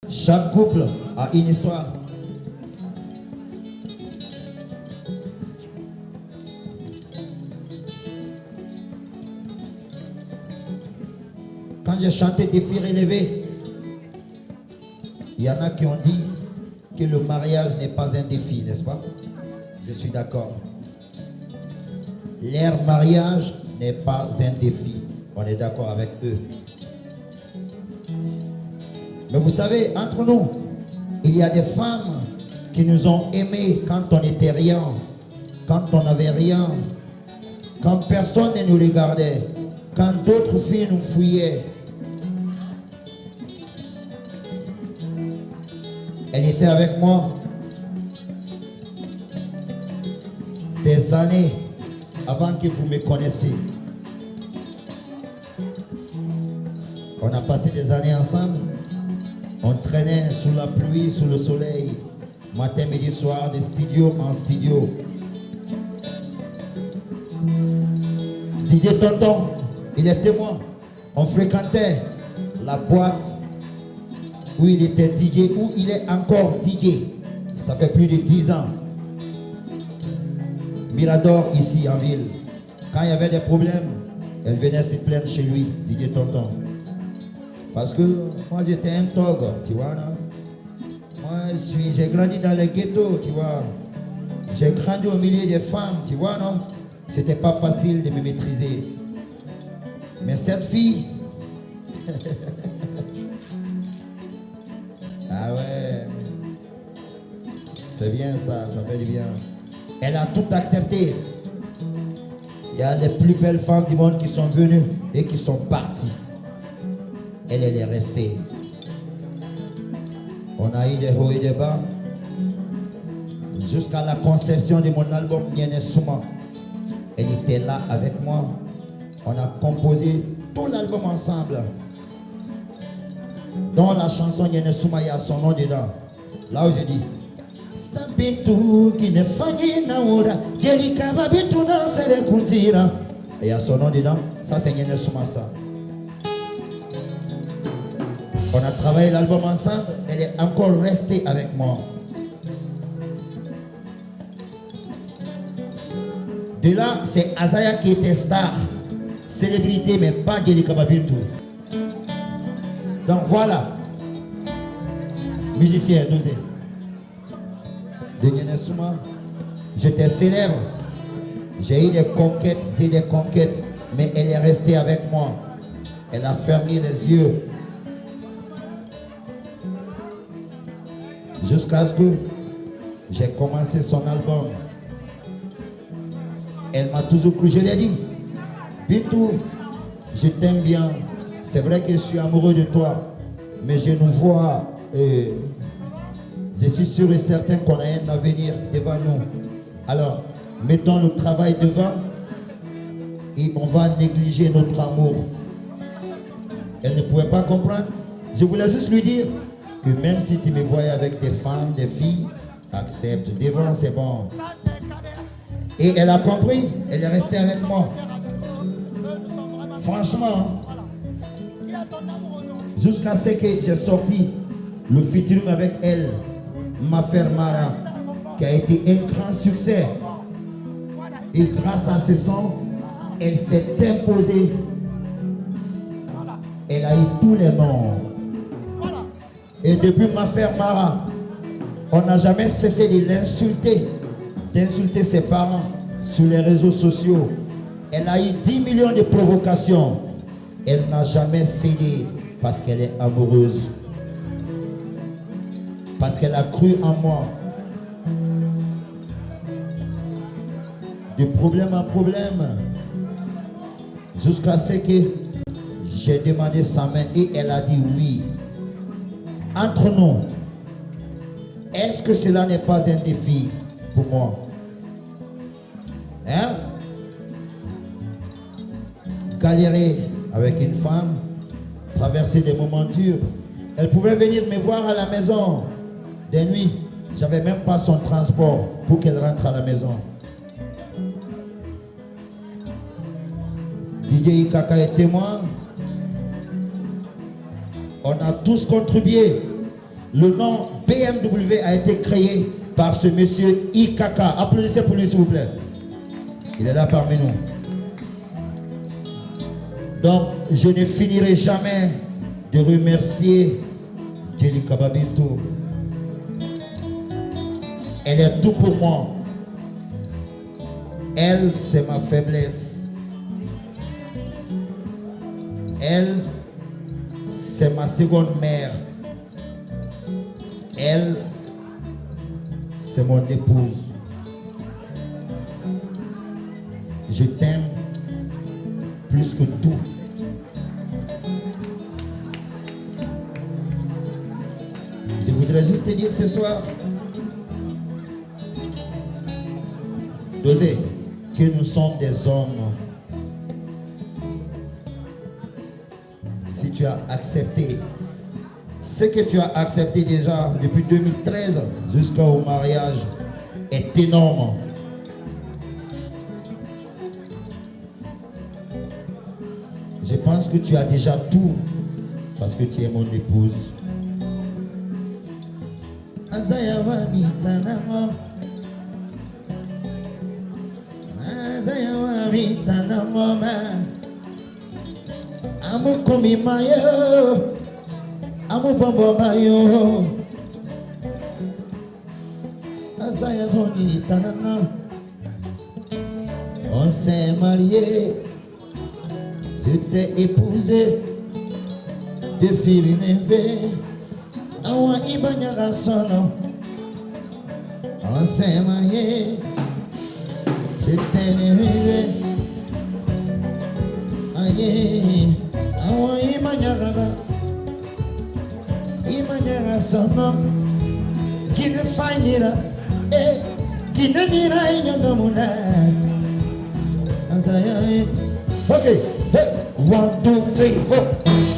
Chaque couple a une histoire. Quand j'ai chanté Défi relevé, il y en a qui ont dit que le mariage n'est pas un défi, n'est-ce pas? Je suis d'accord. Leur mariage n'est pas un défi. On est d'accord avec eux. Mais vous savez, entre nous, il y a des femmes qui nous ont aimés quand on n'était rien, quand on n'avait rien, quand personne ne nous regardait, quand d'autres filles nous fuyaient. Elle était avec moi des années avant que vous me connaissiez. On a passé des années ensemble. On traînait sous la pluie, sous le soleil, matin, midi, soir, de studio en studio. Didier Tonton, il est témoin. On fréquentait la boîte où il était DJ, où il est encore DJ. Ça fait plus de 10 ans. Mirador, ici en ville. Quand il y avait des problèmes, elle venait se plaindre chez lui, Didier Tonton. Parce que moi j'étais un tog, tu vois, non? Moi j'ai grandi dans les ghettos, tu vois. J'ai grandi au milieu des femmes, tu vois, non? C'était pas facile de me maîtriser. Mais cette fille, ah ouais, c'est bien ça fait du bien. Elle a tout accepté. Il y a les plus belles femmes du monde qui sont venues et qui sont parties. Elle est restée. On a eu des hauts et des bas. Jusqu'à la conception de mon album Nyene Souma. Elle était là avec moi. On a composé tout l'album ensemble. Dans la chanson Nyene Souma, il y a son nom dedans. Là où je dis Sabitu qui ne fangi naura, Jelika babitu na sere kuntira. Il y a son nom dedans. Ça c'est Nyene Souma ça. On a travaillé l'album ensemble, elle est encore restée avec moi. De là, c'est Azaya qui était star, célébrité, mais pas Jelika Babintou. Donc voilà, musicien, dosé. De Nyene Souma, j'étais célèbre. J'ai eu des conquêtes, mais elle est restée avec moi. Elle a fermé les yeux. Jusqu'à ce que j'ai commencé son album. Elle m'a toujours cru, je l'ai dit, Bintou, je t'aime bien. C'est vrai que je suis amoureux de toi, mais je nous vois, je suis sûr et certain qu'on a un avenir devant nous. Alors, mettons le travail devant et on va négliger notre amour. Elle ne pouvait pas comprendre. Je voulais juste lui dire que même si tu me voyais avec des femmes, des filles, accepte, devant c'est bon. Et elle a compris, elle est restée avec moi. Franchement, jusqu'à ce que j'ai sorti le featuring avec elle, M'affaire Mara, qui a été un grand succès. Et grâce à ce son, elle s'est imposée. Elle a eu tous les noms. Et depuis M'affaire Mara, on n'a jamais cessé de l'insulter, d'insulter ses parents sur les réseaux sociaux. Elle a eu 10 millions de provocations. Elle n'a jamais cédé parce qu'elle est amoureuse. Parce qu'elle a cru en moi. De problème en problème. Jusqu'à ce que j'ai demandé sa main et elle a dit oui. Entre nous, est-ce que cela n'est pas un défi pour moi? Hein? Galérer avec une femme, traverser des moments durs. Elle pouvait venir me voir à la maison des nuits. J'avais même pas son transport pour qu'elle rentre à la maison. DJ Ikaka est témoin. On a tous contribué Le nom BMW a été créé par ce monsieur Ikaka. Applaudissez pour lui, s'il vous plaît. Il est là parmi nous. Donc, je ne finirai jamais de remercier Jelly Kababinto. Elle est tout pour moi. Elle, c'est ma faiblesse. Elle, c'est ma seconde mère. Elle, c'est mon épouse. Je t'aime plus que tout. Je voudrais juste te dire ce soir, Dosé, que nous sommes des hommes. Si tu as accepté ce que tu as accepté déjà depuis 2013 jusqu'au mariage est énorme. Je pense que tu as déjà tout parce que tu es mon épouse. On s'est marié, je t'ai épousé, de fille neve, awa ibanyara sono. On s'est marié, je t'ai épousé, aïe, awa ibanyara sono, qui ne faillira, qui ne dira inyondomuna. Ok, hey, 1, 2, 3, 4.